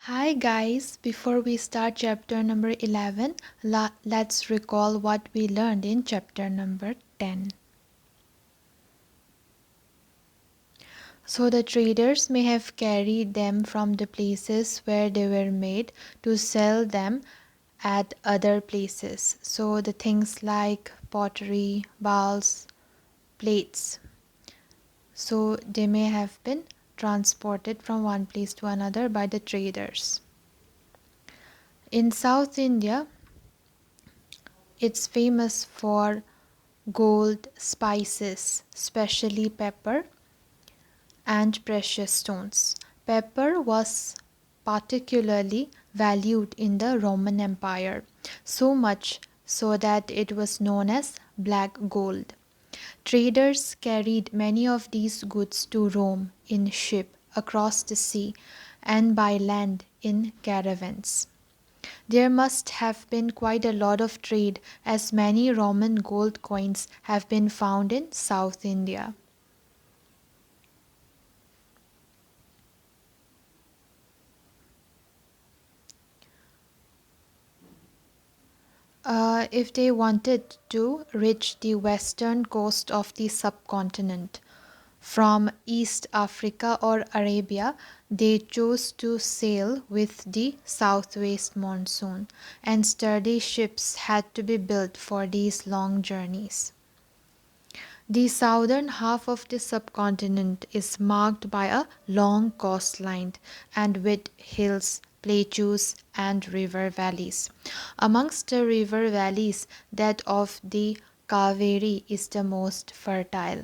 Hi guys, before we start chapter number 11, let's recall what we learned in chapter number 10. So the traders may have carried them from the places where they were made to sell them at other places. So the things like pottery, bowls, plates. So they may have been transported from one place to another by the traders. In South India, it's famous for gold, spices, especially pepper, and precious stones. Pepper was particularly valued in the Roman Empire, so much so that it was known as black gold. Traders carried many of these goods to Rome in ship across the sea and by land in caravans. There must have been quite a lot of trade, as many Roman gold coins have been found in South India. If they wanted to reach the western coast of the subcontinent from East Africa or Arabia, they chose to sail with the southwest monsoon, and sturdy ships had to be built for these long journeys. The southern half of the subcontinent is marked by a long coastline and with hills, plateaus, and river valleys. Amongst the river valleys, that of the Kaveri is the most fertile.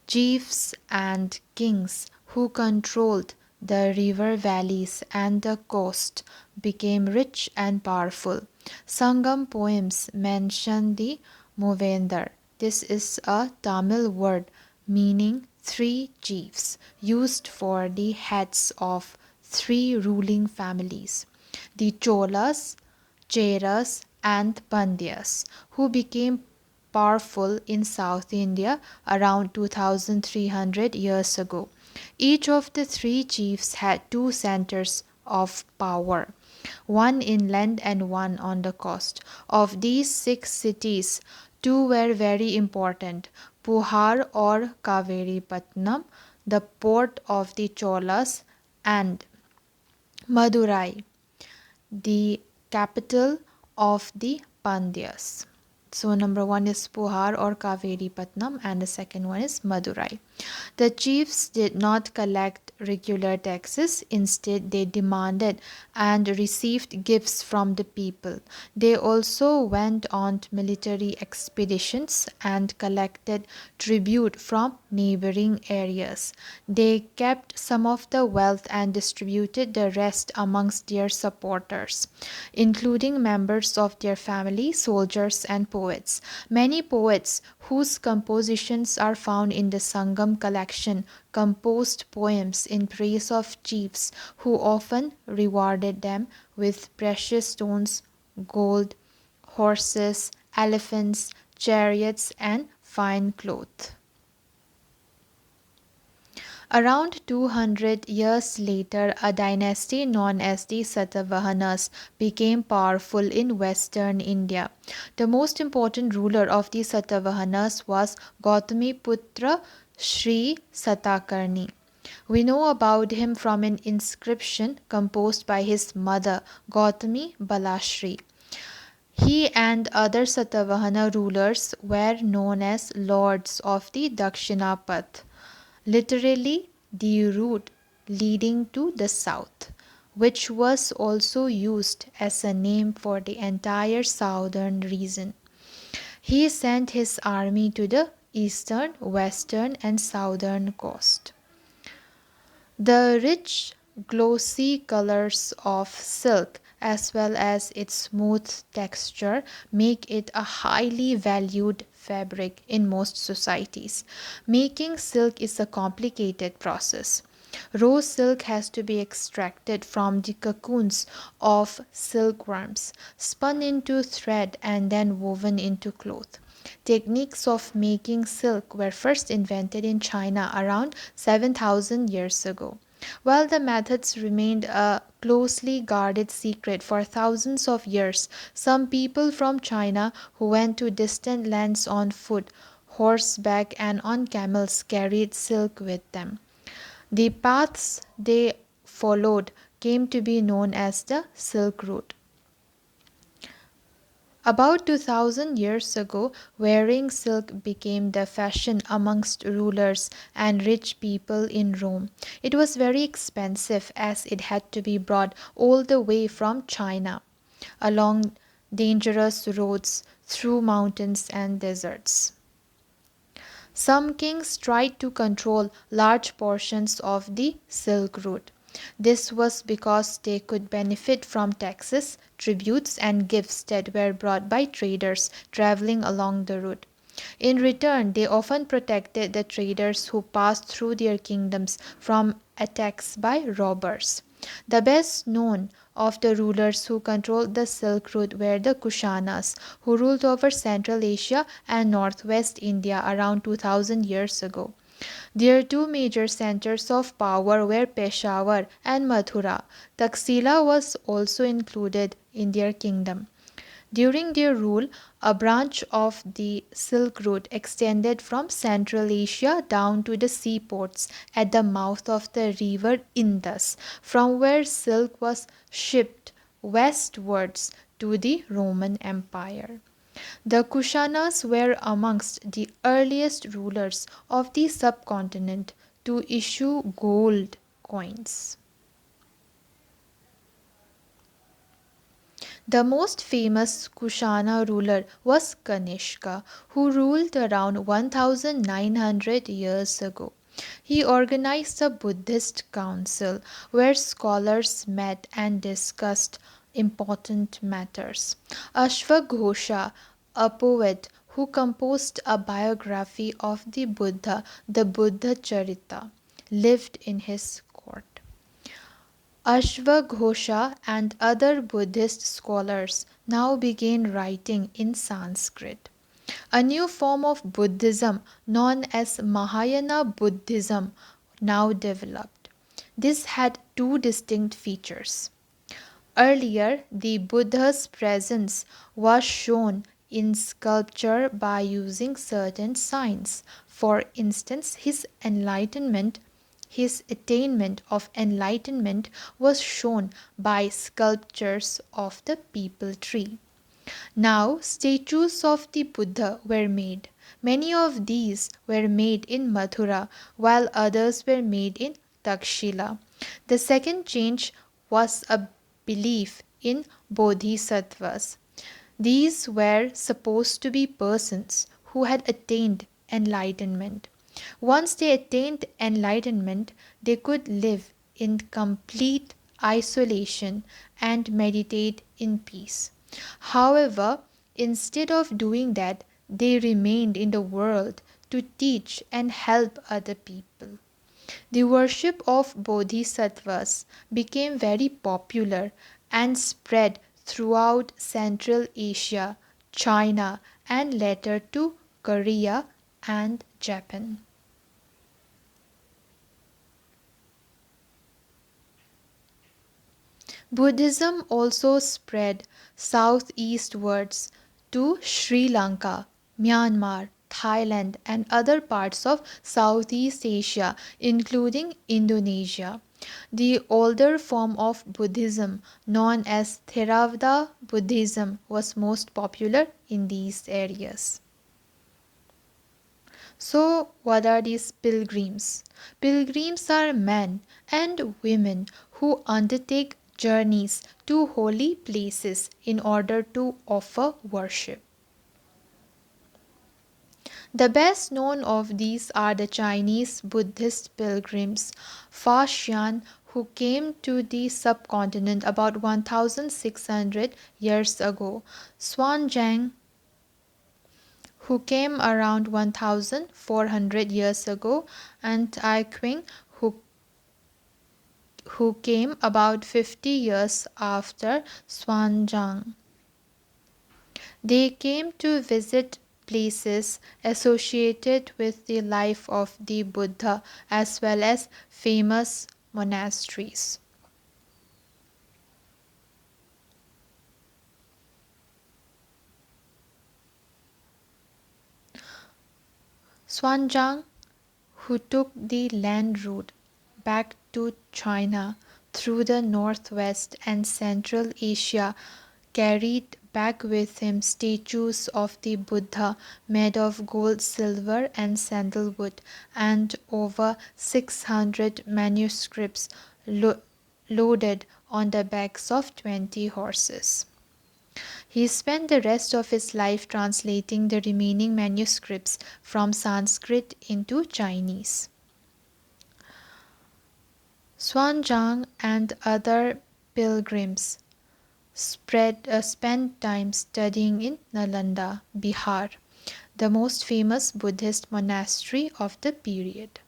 Chiefs and kings who controlled the river valleys and the coast became rich and powerful. Sangam poems mention the Movendar. This is a Tamil word meaning three chiefs, used for the heads of three ruling families: the Cholas, Cheras, and Pandyas, who became powerful in South India around 2300 years ago. Each of the three chiefs had two centers of power, one inland and one on the coast. Of these six cities, two were very important: Puhar or Kaveri Patnam, the port of the Cholas, and Madurai, the capital of the Pandyas. So number one is Puhar or Kaveri Patnam, and the second one is Madurai. The chiefs did not collect regular taxes. Instead, they demanded and received gifts from the people. They also went on military expeditions and collected tribute from neighboring areas. They kept some of the wealth and distributed the rest amongst their supporters, including members of their family, soldiers, and poets. Many poets whose compositions are found in the Sangam collection composed poems in praise of chiefs who often rewarded them with precious stones, gold, horses, elephants, chariots, and fine cloth. Around 200 years later, a dynasty known as the Satavahanas became powerful in western India. The most important ruler of the Satavahanas was Gautamiputra Sri Satakarni. We know about him from an inscription composed by his mother, Gautami Balashri. He and other Satavahana rulers were known as lords of the Dakshinapath, literally the route leading to the south, which was also used as a name for the entire southern region. He sent his army to the eastern, western, and southern coast. The rich, glossy colors of silk, as well as its smooth texture, make it a highly valued fabric in most societies. Making silk is a complicated process. Raw silk has to be extracted from the cocoons of silkworms, spun into thread, and then woven into cloth. Techniques of making silk were first invented in China around 7,000 years ago. While the methods remained a closely guarded secret for thousands of years, some people from China who went to distant lands on foot, horseback, and on camels carried silk with them. The paths they followed came to be known as the Silk Route. About 2000 years ago, wearing silk became the fashion amongst rulers and rich people in Rome. It was very expensive as it had to be brought all the way from China along dangerous roads through mountains and deserts. Some kings tried to control large portions of the Silk Route. This was because they could benefit from taxes, tributes, and gifts that were brought by traders traveling along the route. In return, they often protected the traders who passed through their kingdoms from attacks by robbers. The best known of the rulers who controlled the Silk Route were the Kushanas, who ruled over Central Asia and northwest India around 2000 years ago. Their two major centers of power were Peshawar and Mathura. Taxila was also included in their kingdom. During their rule, a branch of the Silk Route extended from Central Asia down to the seaports at the mouth of the river Indus, from where silk was shipped westwards to the Roman Empire. The Kushanas were amongst the earliest rulers of the subcontinent to issue gold coins. The most famous Kushana ruler was Kanishka, who ruled around 1900 years ago. He organized a Buddhist council where scholars met and discussed important matters. Ashvaghosha, a poet who composed a biography of the Buddha, the Buddha Charita, lived in his court. Ashvaghosha and other Buddhist scholars now began writing in Sanskrit. A new form of Buddhism known as Mahayana Buddhism now developed. This had two distinct features. Earlier, the Buddha's presence was shown in sculpture by using certain signs. For instance, his attainment of enlightenment was shown by sculptures of the peepal tree. Now, statues of the Buddha were made. Many of these were made in Mathura, while others were made in Takshila. The second change was a belief in bodhisattvas. These were supposed to be persons who had attained enlightenment. Once they attained enlightenment, they could live in complete isolation and meditate in peace. However, instead of doing that, they remained in the world to teach and help other people. The worship of bodhisattvas became very popular and spread throughout Central Asia, China, and later to Korea and Japan. Buddhism also spread southeastwards to Sri Lanka, Myanmar, Thailand, and other parts of Southeast Asia, including Indonesia. The older form of Buddhism, known as Theravada Buddhism, was most popular in these areas. So, what are these pilgrims? Pilgrims are men and women who undertake journeys to holy places in order to offer worship. The best known of these are the Chinese Buddhist pilgrims, Fa Xian, who came to the subcontinent about 1600 years ago, Xuanzang, who came around 1400 years ago, and Tai Qing, who came about 50 years after Xuanzang. They came to visit places associated with the life of the Buddha as well as famous monasteries. Xuanzang, who took the land route back to China through the northwest and Central Asia, carried back with him statues of the Buddha made of gold, silver, and sandalwood, and over 600 manuscripts loaded on the backs of 20 horses. He spent the rest of his life translating the remaining manuscripts from Sanskrit into Chinese. Xuanzang and other pilgrims spent time studying in Nalanda, Bihar, the most famous Buddhist monastery of the period.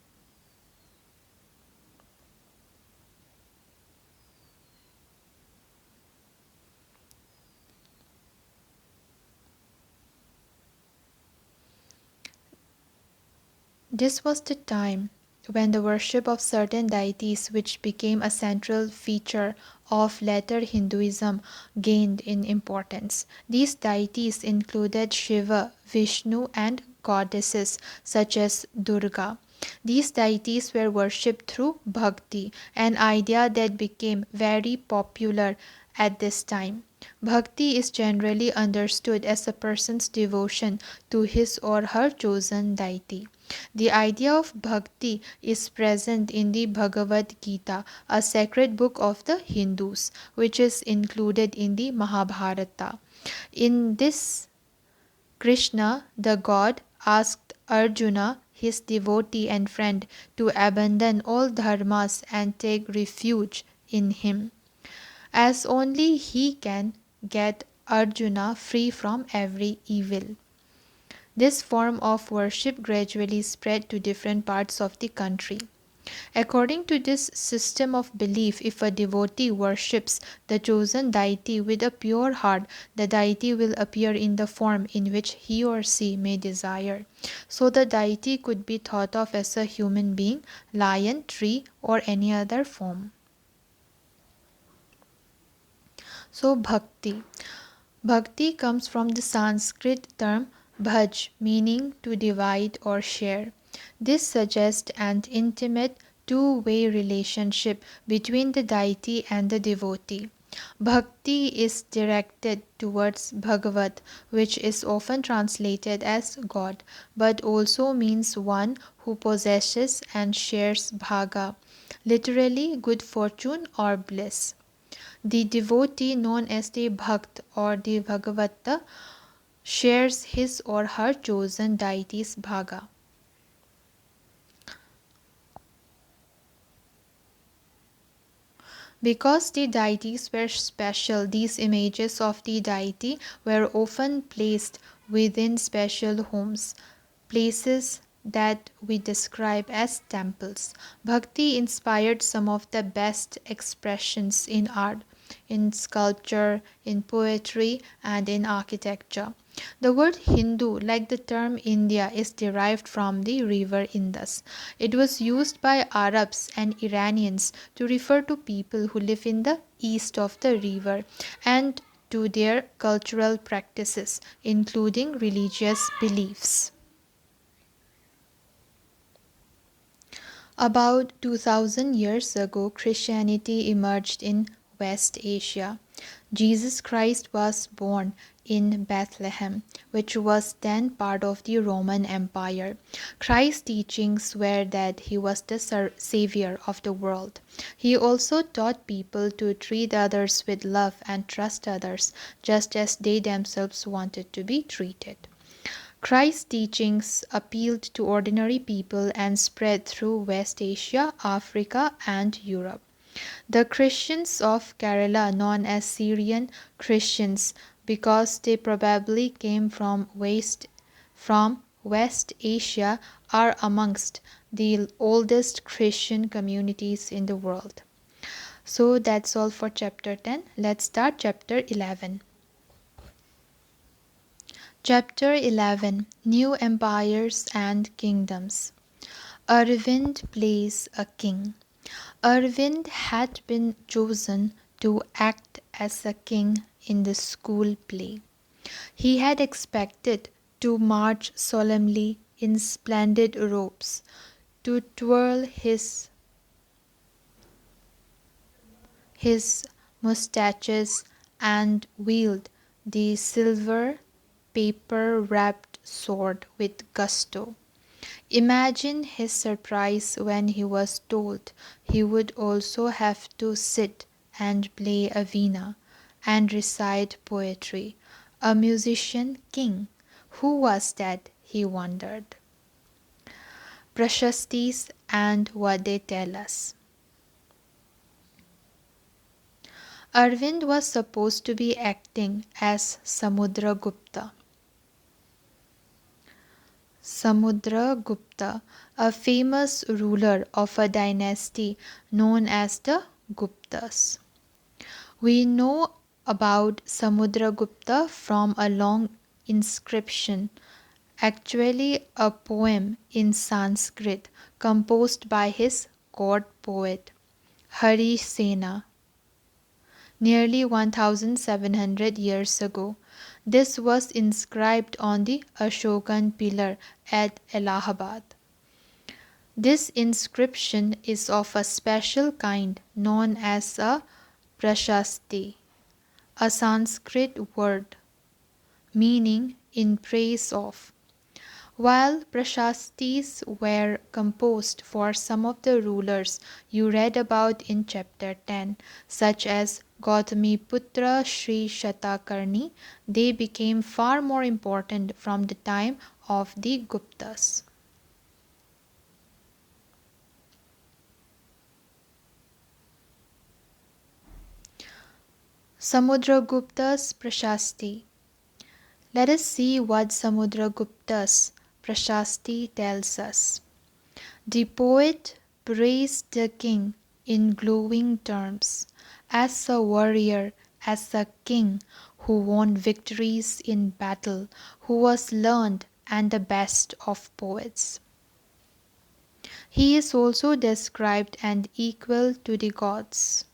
This was the time when the worship of certain deities, which became a central feature of later Hinduism, gained in importance. These deities included Shiva, Vishnu, and goddesses such as Durga. These deities were worshipped through bhakti, an idea that became very popular at this time. Bhakti is generally understood as a person's devotion to his or her chosen deity. The idea of bhakti is present in the Bhagavad Gita, a sacred book of the Hindus, which is included in the Mahabharata. In this, Krishna, the god, asked Arjuna, his devotee and friend, to abandon all dharmas and take refuge in him, as only he can get Arjuna free from every evil. This form of worship gradually spread to different parts of the country. According to this system of belief, if a devotee worships the chosen deity with a pure heart, the deity will appear in the form in which he or she may desire. So the deity could be thought of as a human being, lion, tree, or any other form. So bhakti. Bhakti comes from the Sanskrit term bhaj, meaning to divide or share. This suggests an intimate two-way relationship between the deity and the devotee. Bhakti is directed towards Bhagavat, which is often translated as God, but also means one who possesses and shares bhaga, literally good fortune or bliss. The devotee, known as the Bhakt or the Bhagavata, shares his or her chosen deity's bhaga. Because the deities were special, these images of the deity were often placed within special homes, places that we describe as temples. Bhakti inspired some of the best expressions in art, in sculpture, in poetry, and in architecture. The word Hindu, like the term India, is derived from the river Indus. It was used by Arabs and Iranians to refer to people who live in the east of the river and to their cultural practices, including religious beliefs. About 2000 years ago, Christianity emerged in West Asia. Jesus Christ was born in Bethlehem, which was then part of the Roman Empire. Christ's teachings were that he was the savior of the world. He also taught people to treat others with love and trust others just as they themselves wanted to be treated. Christ's teachings appealed to ordinary people and spread through West Asia, Africa, and Europe. The Christians of Kerala, known as Syrian Christians because they probably came from West Asia, are amongst the oldest Christian communities in the world. So that's all for chapter 10. Let's start chapter 11. Chapter 11, New Empires and Kingdoms. Arvind plays a king. Arvind had been chosen to act as a king in the school play. He had expected to march solemnly in splendid robes, to twirl his mustaches and wield the silver paper wrapped sword with gusto. Imagine his surprise when he was told he would also have to sit and play a veena and recite poetry. A musician king. Who was that? He wondered. Prashastis and what they tell us. Arvind was supposed to be acting as Samudragupta. Samudragupta, a famous ruler of a dynasty known as the Guptas. We know about Samudragupta from a long inscription, actually a poem in Sanskrit composed by his court poet Harisena nearly 1700 years ago. This was inscribed on the Ashokan pillar at Allahabad. This inscription is of a special kind known as a prashasti, a Sanskrit word meaning in praise of. While prashastis were composed for some of the rulers you read about in chapter 10, such as Gautamiputra Sri Shatakarni, they became far more important from the time of the Guptas. Samudragupta's Prashasti. Let us see what Samudragupta's Prashasti tells us. The poet praised the king in glowing terms as a warrior, as a king who won victories in battle, who was learned and the best of poets. He is also described and equal to the gods.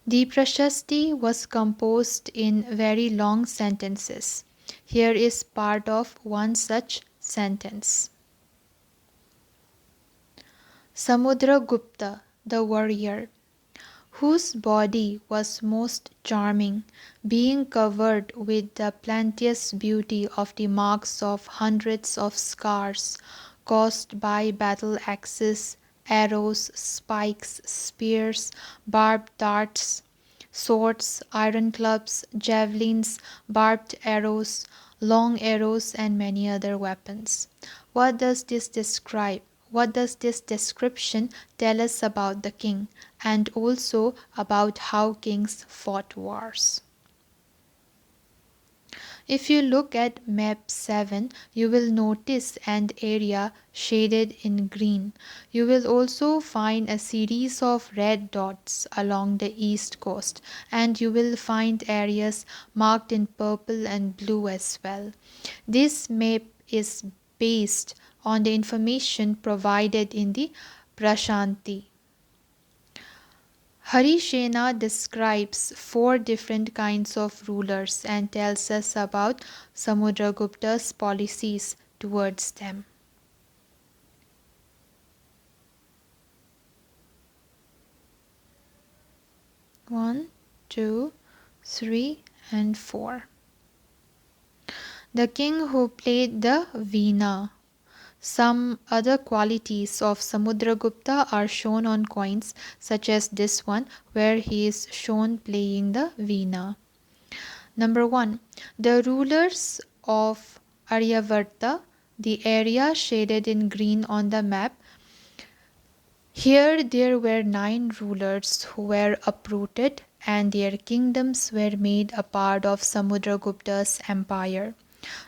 The Prashasti was composed in very long sentences. Here is part of one such sentence. Samudragupta, the warrior, whose body was most charming, being covered with the plenteous beauty of the marks of hundreds of scars caused by battle axes, arrows, spikes, spears, barbed darts, swords, iron clubs, javelins, barbed arrows, long arrows, and many other weapons. What does this describe? What does this description tell us about the king and also about how kings fought wars? If you look at map 7, you will notice an area shaded in green. You will also find a series of red dots along the east coast, and you will find areas marked in purple and blue as well. This map is based on the information provided in the Prashanti. Harisena describes 4 different kinds of rulers and tells us about Samudragupta's policies towards them. One, 2, 3, and 4. The king who played the veena. Some other qualities of Samudragupta are shown on coins, such as this one, where he is shown playing the veena. Number 1. The rulers of Arya Verta, the area shaded in green on the map. Here there were 9 rulers who were uprooted and their kingdoms were made a part of Samudragupta's empire.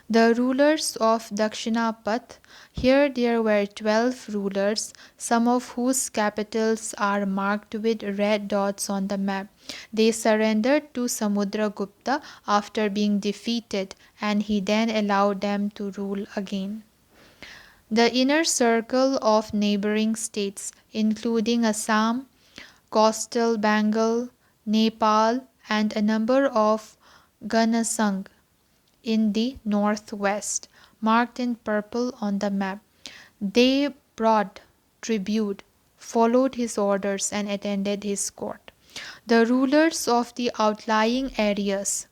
The rulers of Dakshinapath, here there were 12 rulers, some of whose capitals are marked with red dots on the map. They surrendered to Samudragupta after being defeated and he then allowed them to rule again. The inner circle of neighboring states, including Assam, coastal Bengal, Nepal, and a number of Ganasang in the northwest, marked in purple on the map. They brought tribute, followed his orders, and attended his court. The rulers of the outlying areas,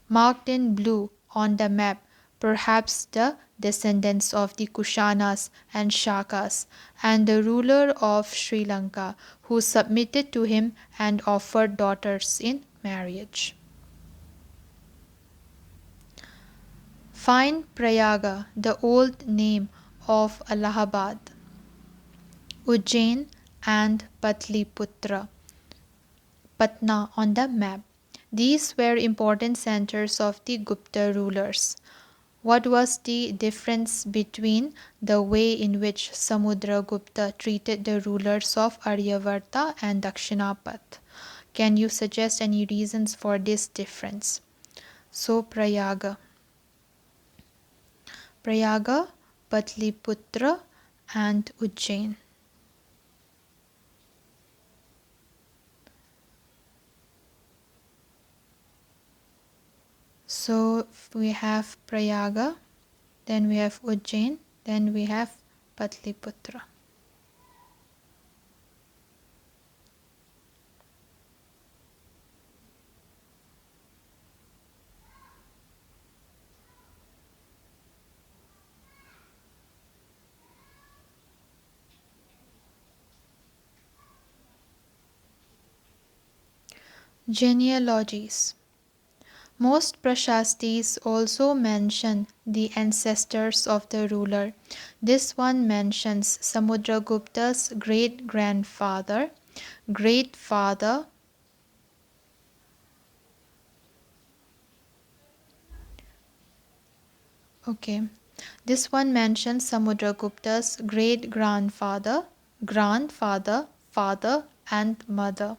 marked in blue on the map, perhaps the descendants of the Kushanas and Shakas, and the ruler of Sri Lanka, who submitted to him and offered daughters in marriage. Find Prayaga, the old name of Allahabad, Ujjain, and Patliputra, Patna on the map. These were important centers of the Gupta rulers. What was the difference between the way in which Samudragupta treated the rulers of Aryavarta and Dakshinapat? Can you suggest any reasons for this difference? So Prayaga, Patliputra, and Ujjain. So we have Prayaga, then we have Ujjain, then we have Patliputra. Genealogies. Most Prashastis also mention the ancestors of the ruler. This one mentions Samudragupta's great-grandfather, great-father, okay. This one mentions Samudragupta's great-grandfather, grandfather, father, and mother.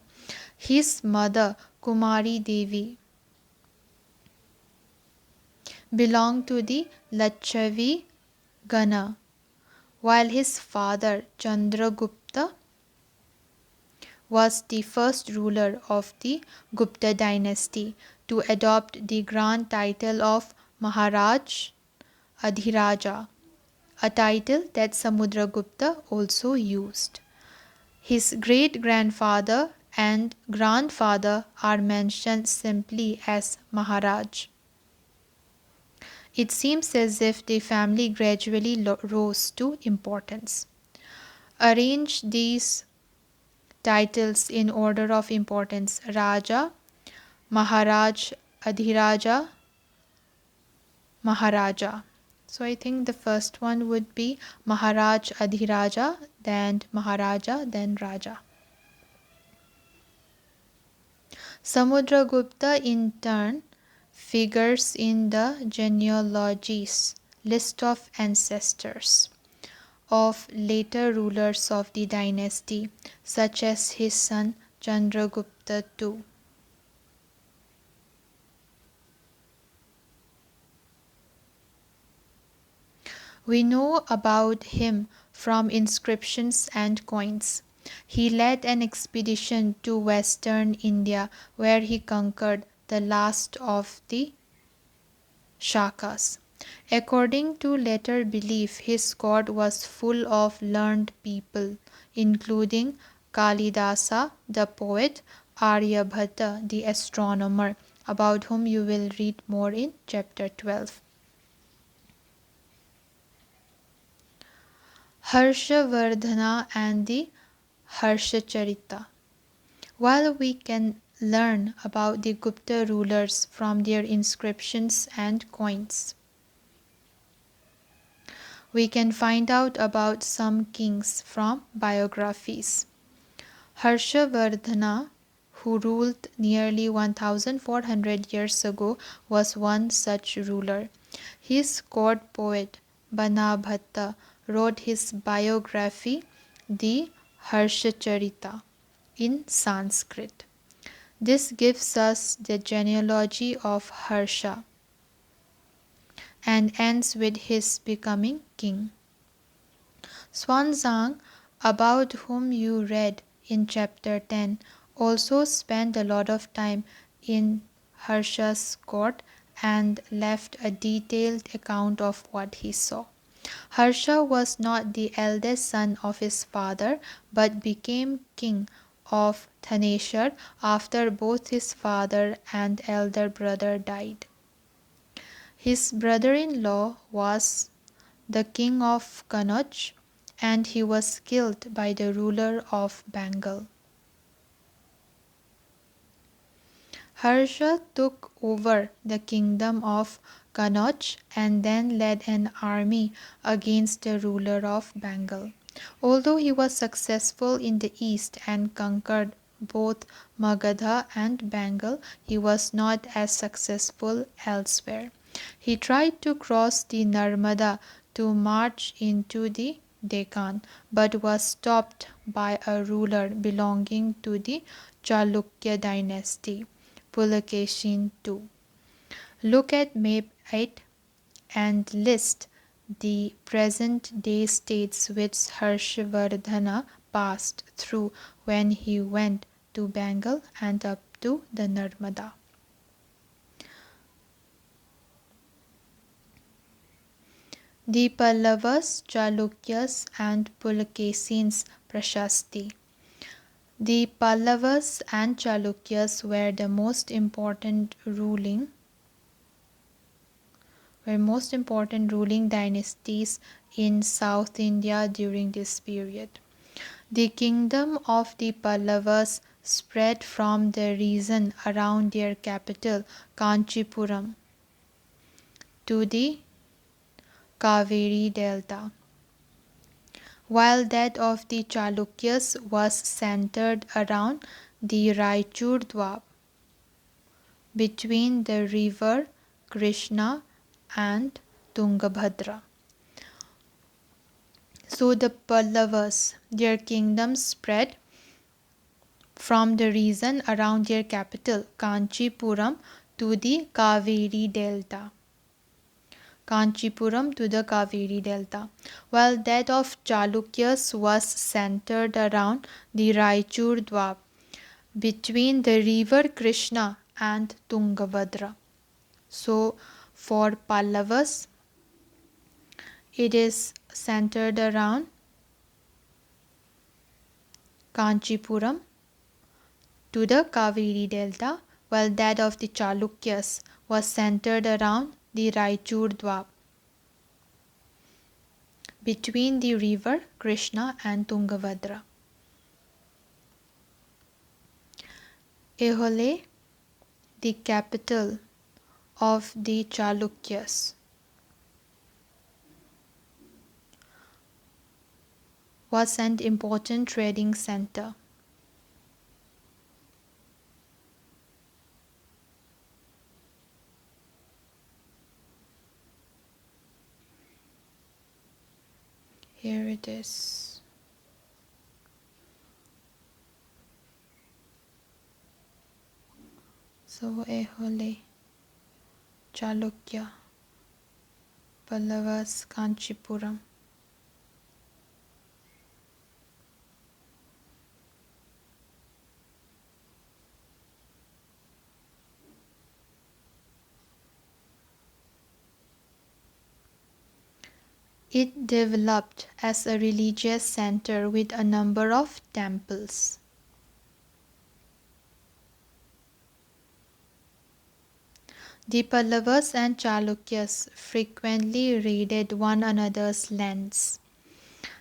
His mother, Kumari Devi, belonged to the Lachavi Gana, while his father, Chandragupta, was the first ruler of the Gupta dynasty to adopt the grand title of Maharaj Adhiraja, a title that Samudragupta also used. His great-grandfather and grandfather are mentioned simply as Maharaj. It seems as if the family gradually rose to importance. Arrange these titles in order of importance: Raja, Maharaj, Adhiraja, Maharaja. So I think the first one would be Maharaj Adhiraja, then Maharaja, then Raja. Samudragupta in turn figures in the genealogies list of ancestors of later rulers of the dynasty, such as his son Chandragupta II. We know about him from inscriptions and coins. He led an expedition to western India where he conquered the last of the Shakas. According to later belief, his court was full of learned people, including Kalidasa, the poet, Arya, the astronomer, about whom you will read more in chapter 12. Harshavardhana and the Harshacharita. While we can learn about the Gupta rulers from their inscriptions and coins, we can find out about some kings from biographies. Harshavardhana, who ruled nearly 1400 years ago, was one such ruler. His court poet Banabhatta wrote his biography, the Harshacharita, in Sanskrit. This gives us the genealogy of Harsha and ends with his becoming king. Swanzang, about whom you read in chapter 10, also spent a lot of time in Harsha's court and left a detailed account of what he saw. Harsha was not the eldest son of his father but became king of Thaneshwar after both his father and elder brother died. His brother-in-law was the king of Kannauj, and he was killed by the ruler of Bengal. Harsha took over the kingdom of Kannauj and then led an army against the ruler of Bengal. Although he was successful in the east and conquered both Magadha and Bengal, he was not as successful elsewhere. He tried to cross the Narmada to march into the Deccan, but was stopped by a ruler belonging to the Chalukya dynasty, Pulakeshin II. Look at map 8 and list the present-day states which Harshvardhana passed through when he went to Bengal and up to the Narmada. The Pallavas, Chalukyas and Pulakesins Prashasti. The Pallavas and Chalukyas were the most important ruling dynasties in South India during this period. The kingdom of the Pallavas spread from the region around their capital Kanchipuram to the Kaveri Delta, while that of the Chalukyas was centered around the Raichur Dwap between the river Krishna and Tungabhadra. So the Pallavas, their kingdom spread from the region around their capital Kanchipuram to the Kaveri Delta. While that of Chalukyas was centered around the Raichur Dwap between the river Krishna and Tungabhadra. So for Pallavas, it is centered around Kanchipuram to the Kaveri Delta, while that of the Chalukyas was centered around the Raichur Dwap between the river Krishna and Tungabhadra. Ehole, the capital of the Chalukyas, was an important trading center. Here it is. So Ehole, Chalukya, Pallavas, Kanchipuram. It developed as a religious center with a number of temples. The Pallavas and Chalukyas frequently raided one another's lands,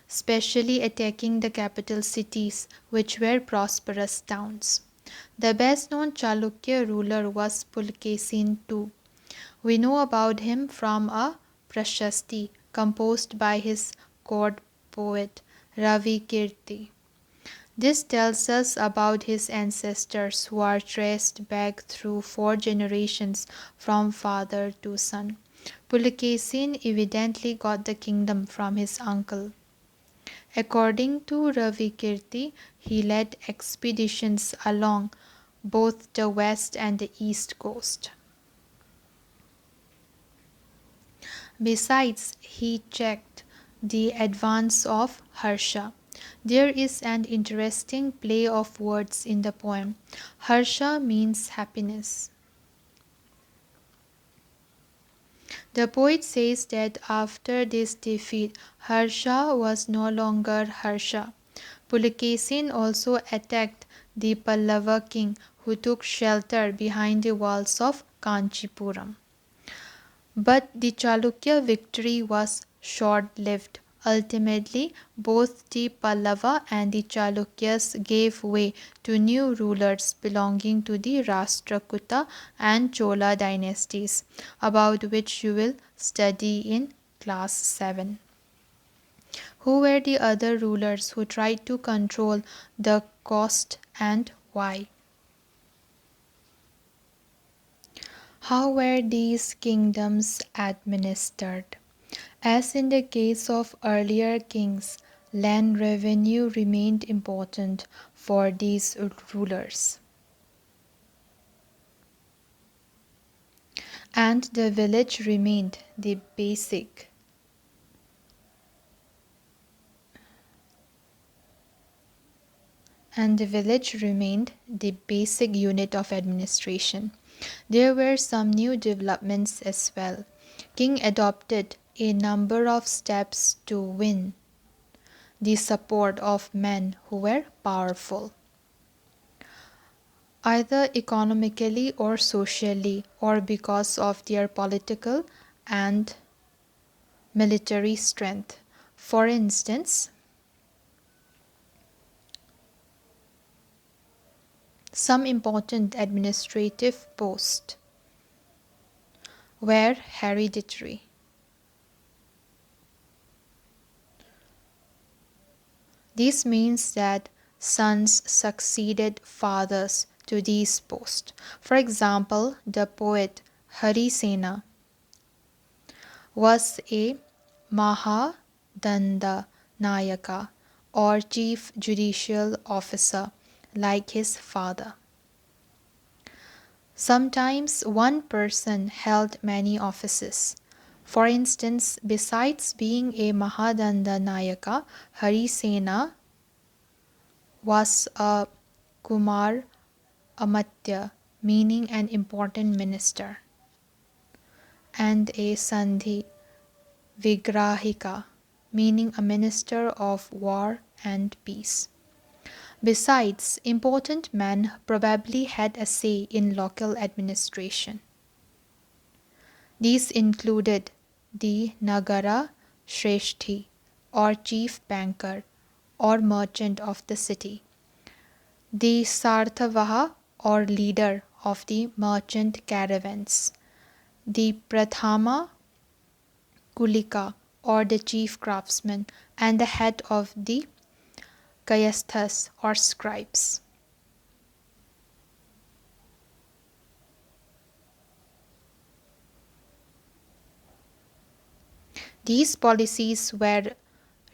especially attacking the capital cities, which were prosperous towns. The best-known Chalukya ruler was Pulkesin II. We know about him from a Prashasti composed by his court poet Ravi Kirti. This tells us about his ancestors who are traced back through 4 generations from father to son. Pulkesin evidently got the kingdom from his uncle. According to Ravi Kirti, he led expeditions along both the west and the east coast. Besides, he checked the advance of Harsha. There is an interesting play of words in the poem. Harsha means happiness. The poet says that after this defeat, Harsha was no longer Harsha. Pulikesin also attacked the Pallava king who took shelter behind the walls of Kanchipuram. But the Chalukya victory was short-lived. Ultimately, both the Pallava and the Chalukyas gave way to new rulers belonging to the Rashtrakuta and Chola dynasties, about which you will study in class 7. Who were the other rulers who tried to control the coast and why? How were these kingdoms administered? As in the case of earlier kings, land revenue remained important for these rulers. And the village remained the basic unit of administration. There were some new developments as well. King adopted a number of steps to win the support of men who were powerful, either economically or socially, or because of their political and military strength. For instance, some important administrative posts were hereditary. This means that sons succeeded fathers to these posts. For example, the poet Harisena was a Mahadanda Nayaka or chief judicial officer like his father. Sometimes one person held many offices. For instance, besides being a Mahadanda Nayaka, Harisena was a Kumar Amatya, meaning an important minister, and a Sandhi Vigrahika, meaning a minister of war and peace. Besides, important men probably had a say in local administration. These included the Nagara Shreshthi, or chief banker or merchant of the city, the Sarthavaha, or leader of the merchant caravans, the Prathama Kulika, or the chief craftsman, and the head of the Kayasthas, or scribes. These policies were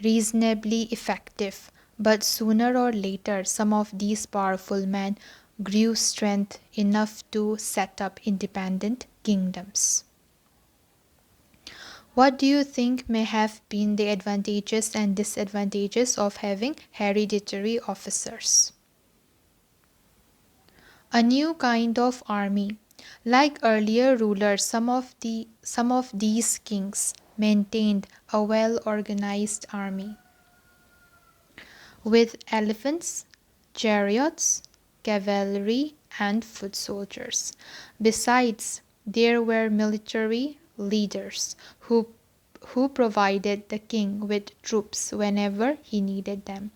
reasonably effective, but sooner or later some of these powerful men grew strength enough to set up independent kingdoms. What do you think may have been the advantages and disadvantages of having hereditary officers? A new kind of army. Like earlier rulers, some of these kings maintained a well-organized army with elephants, chariots, cavalry, and foot soldiers. Besides, there were military leaders who provided the king with troops whenever he needed them.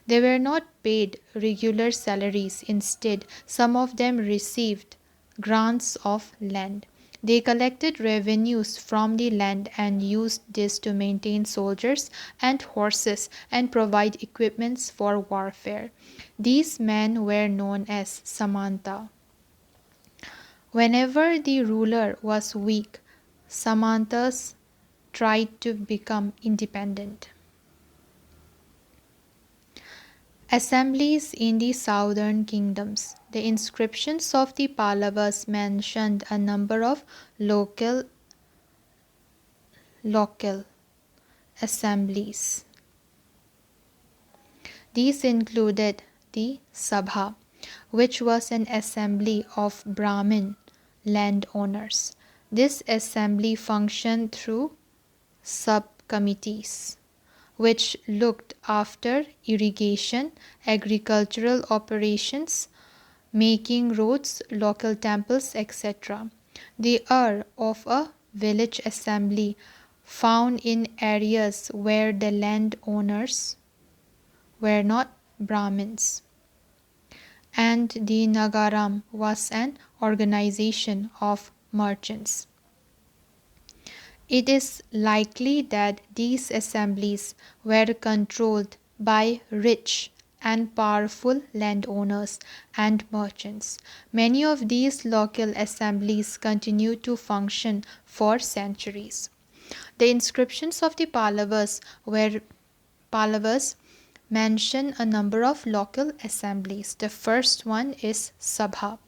They were not paid regular salaries. Instead, some of them received grants of land. They collected revenues from the land and used this to maintain soldiers and horses and provide equipments for warfare. These men were known as Samanta. Whenever the ruler was weak, Samantas tried to become independent. Assemblies in the southern kingdoms. The inscriptions of the Pallavas mentioned a number of local assemblies. These included the Sabha, which was an assembly of Brahmin landowners. This assembly functioned through subcommittees, which looked after irrigation, agricultural operations, making roads, local temples, etc. They are of a village assembly found in areas where the landowners were not Brahmins. And the Nagaram was an organization of merchants. It is likely that these assemblies were controlled by rich and powerful landowners and merchants. Many of these local assemblies continue to function for centuries. The inscriptions of the Pallavas mention a number of local assemblies. The first one is Sabha,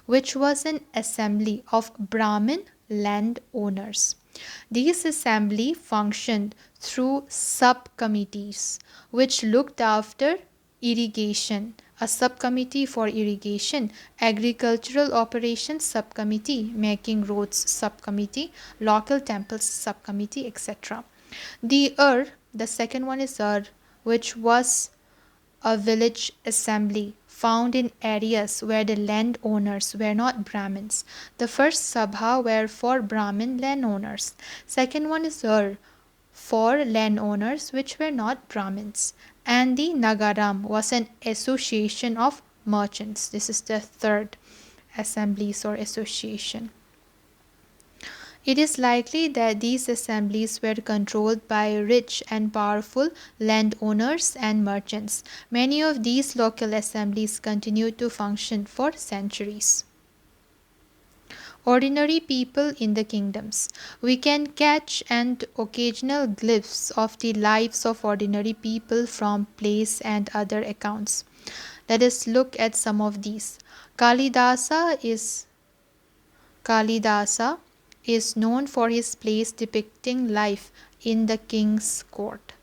which was an assembly of Brahmin landowners. These assembly functioned through subcommittees which looked after irrigation, a subcommittee for irrigation, agricultural operations subcommittee, making roads subcommittee, local temples subcommittee, etc. The second one is which was a village assembly found in areas where the landowners were not Brahmins. The first Sabha were for Brahmin landowners. Second one is for landowners which were not Brahmins. And the Nagaram was an association of merchants. This is the third assemblies or association. It is likely that these assemblies were controlled by rich and powerful landowners and merchants. Many of these local assemblies continue to function for centuries. Ordinary people in the kingdoms. We can catch an occasional glimpse of the lives of ordinary people from plays and other accounts. Let us look at some of these. Kalidasa is known for his plays depicting life in the king's court.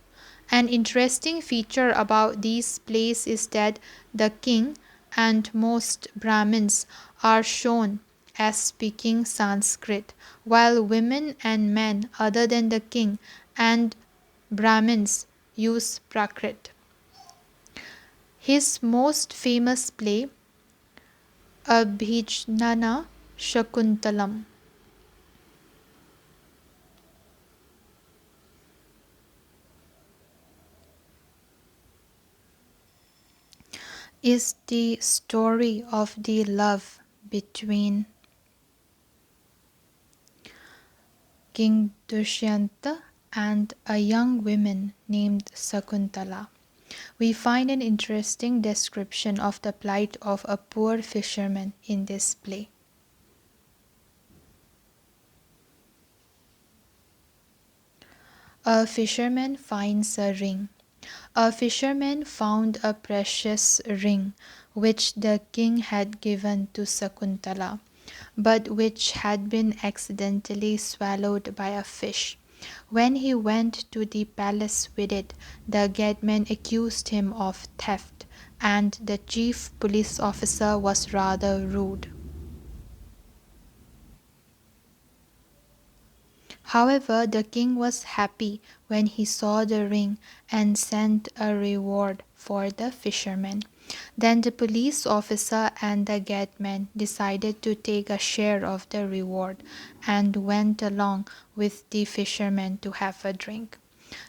An interesting feature about these plays is that the king and most Brahmins are shown as speaking Sanskrit, while women and men other than the king and Brahmins use Prakrit. His most famous play, Abhijnana Shakuntalam, is the story of the love between King Dushyanta and a young woman named Sakuntala. We find an interesting description of the plight of a poor fisherman in this play. A fisherman finds a ring. A fisherman found a precious ring which the king had given to Sakuntala, but which had been accidentally swallowed by a fish. When he went to the palace with it, the gateman accused him of theft, and the chief police officer was rather rude. However, the king was happy when he saw the ring and sent a reward for the fisherman. Then the police officer and the gateman decided to take a share of the reward and went along with the fisherman to have a drink.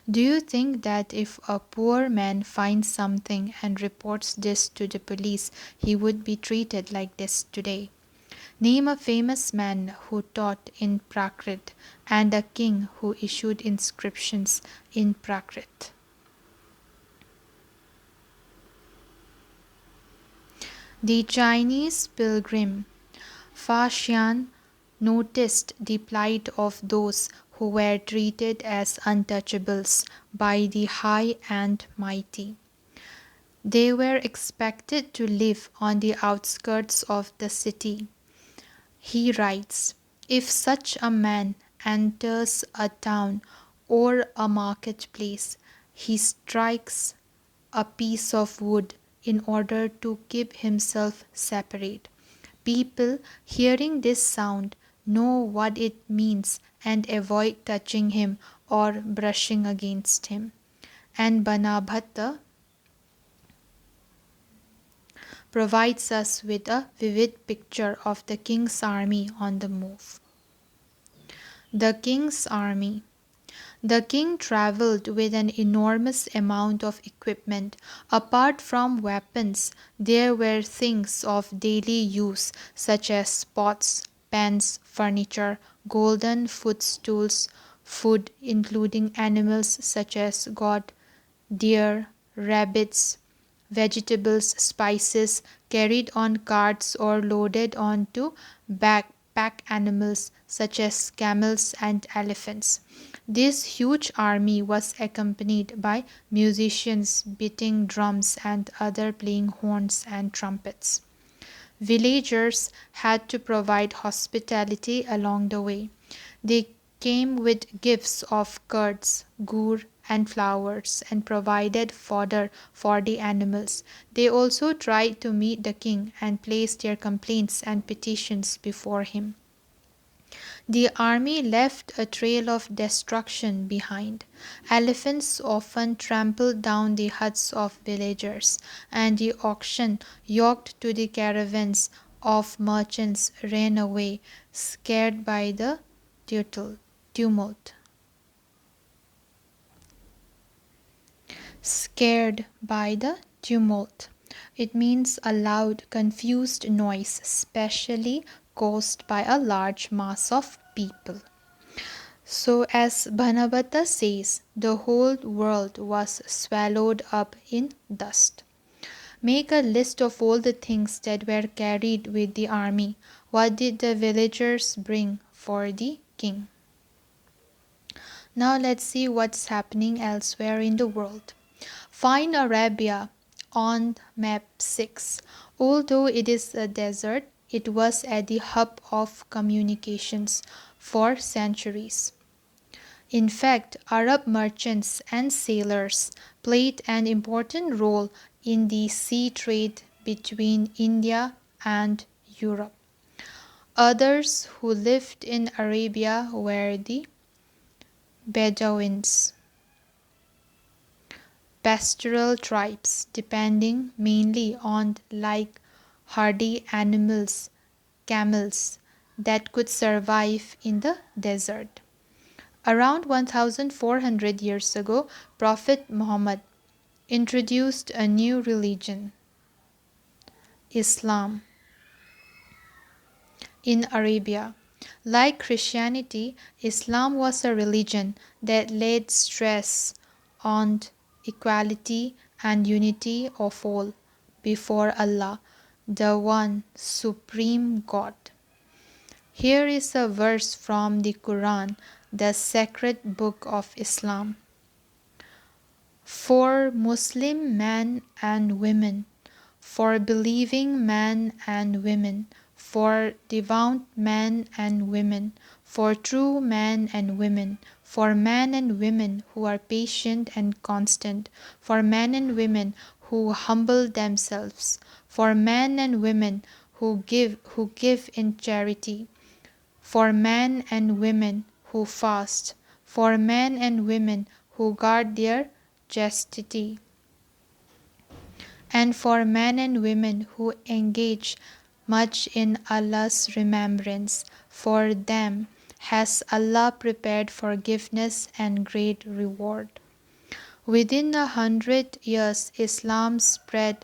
Do you think that if a poor man finds something and reports this to the police, he would be treated like this today? Name a famous man who taught in Prakrit and a king who issued inscriptions in Prakrit. The Chinese pilgrim Fa Xian noticed the plight of those who were treated as untouchables by the high and mighty. They were expected to live on the outskirts of the city. He writes, "If such a man enters a town or a marketplace, he strikes a piece of wood in order to keep himself separate. People hearing this sound know what it means and avoid touching him or brushing against him. And Banabhatta provides us with a vivid picture of the king's army on the move. The king's army. The king traveled with an enormous amount of equipment. Apart from weapons, there were things of daily use such as pots, pans, furniture, golden footstools, food including animals such as goat, deer, rabbits, vegetables, spices carried on carts or loaded onto backpack animals such as camels and elephants. This huge army was accompanied by musicians beating drums and others playing horns and trumpets. Villagers had to provide hospitality along the way. They came with gifts of curds, gur, and flowers and provided fodder for the animals. They also tried to meet the king and place their complaints and petitions before him. The army left a trail of destruction behind. Elephants often trampled down the huts of villagers, and the oxen yoked to the caravans of merchants ran away, scared by the tumult. Scared by the tumult. It means a loud, confused noise, especially caused by a large mass of people. So, as Bhanabhatta says, the whole world was swallowed up in dust. Make a list of all the things that were carried with the army. What did the villagers bring for the king? Now let's see what's happening elsewhere in the world. Find Arabia on map 6. Although it is a desert, it was at the hub of communications for centuries. In fact, Arab merchants and sailors played an important role in the sea trade between India and Europe. Others who lived in Arabia were the Bedouins, pastoral tribes depending mainly on like hardy animals, camels, that could survive in the desert. Around 1400 years ago, Prophet Muhammad introduced a new religion, Islam, in Arabia. Like Christianity, Islam was a religion that laid stress on equality and unity of all before Allah, the one supreme God. Here is a verse from the Quran, the sacred book of Islam. For Muslim men and women, for believing men and women, for devout men and women, for true men and women, for men and women who are patient and constant, for men and women who humble themselves, for men and women who give in charity, for men and women who fast, for men and women who guard their chastity, and for men and women who engage much in Allah's remembrance. For them has Allah prepared forgiveness and great reward. Within 100 years, Islam spread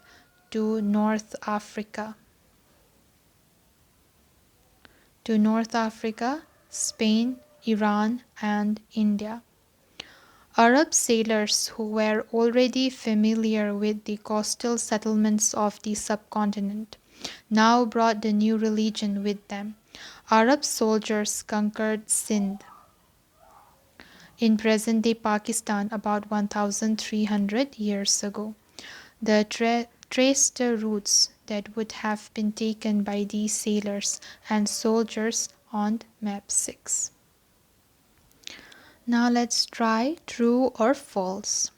to North Africa, Spain, Iran, and India. Arab sailors who were already familiar with the coastal settlements of the subcontinent now brought the new religion with them. Arab soldiers conquered Sindh in present-day Pakistan about 1300 years ago. They traced the routes that would have been taken by these sailors and soldiers on map 6. Now let's try true or false.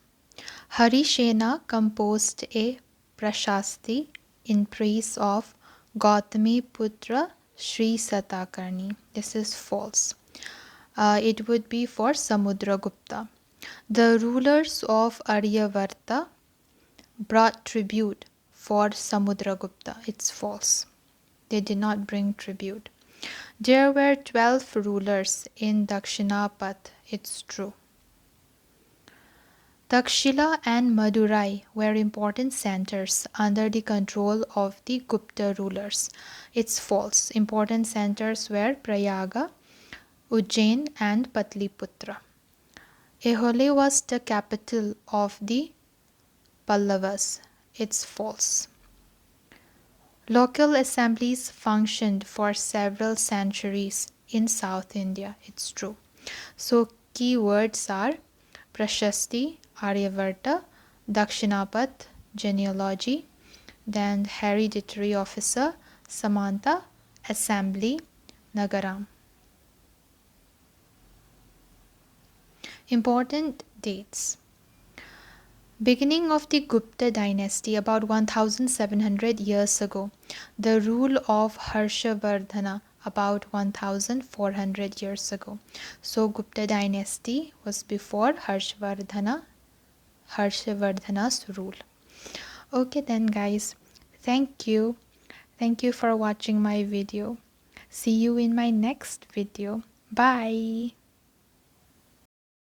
Harishena composed a prashasti in praise of Gautami Putra Sri Satakarni. This is false. It would be for Samudragupta. The rulers of Arya Verta brought tribute for Samudragupta. It's false. They did not bring tribute. There were 12 rulers in Dakshinapat. It's true. Takshila and Madurai were important centers under the control of the Gupta rulers. It's false. Important centers were Prayaga, Ujjain and Patliputra. Ehole was the capital of the Pallavas. It's false. Local assemblies functioned for several centuries in South India. It's true. So keywords are Prashasti, Aryavarta, Dakshinapat, genealogy, then hereditary officer, Samanta, assembly, Nagaram. Important dates. Beginning of the Gupta dynasty about 1700 years ago. The rule of Harshavardhana about 1400 years ago. So Gupta dynasty was before Harshavardhana's rule. Okay then guys, thank you for watching my video. See you in my next video. Bye.